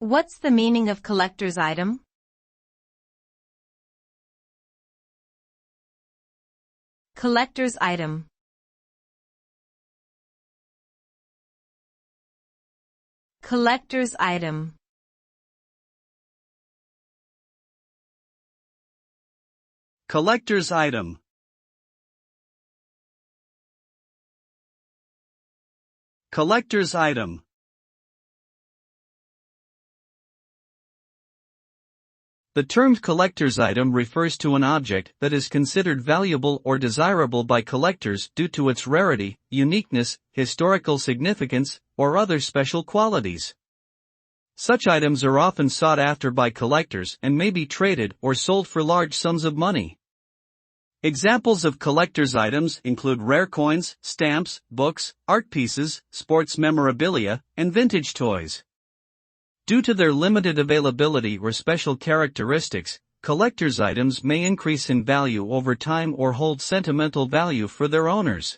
What's the meaning of collector's item? Collector's item. Collector's item. Collector's item. Collector's item. The term collector's item refers to an object that is considered valuable or desirable by collectors due to its rarity, uniqueness, historical significance, or other special qualities. Such items are often sought after by collectors and may be traded or sold for large sums of money. Examples of collector's items include rare coins, stamps, books, art pieces, sports memorabilia, and vintage toys. Due to their limited availability or special characteristics, collector's items may increase in value over time or hold sentimental value for their owners.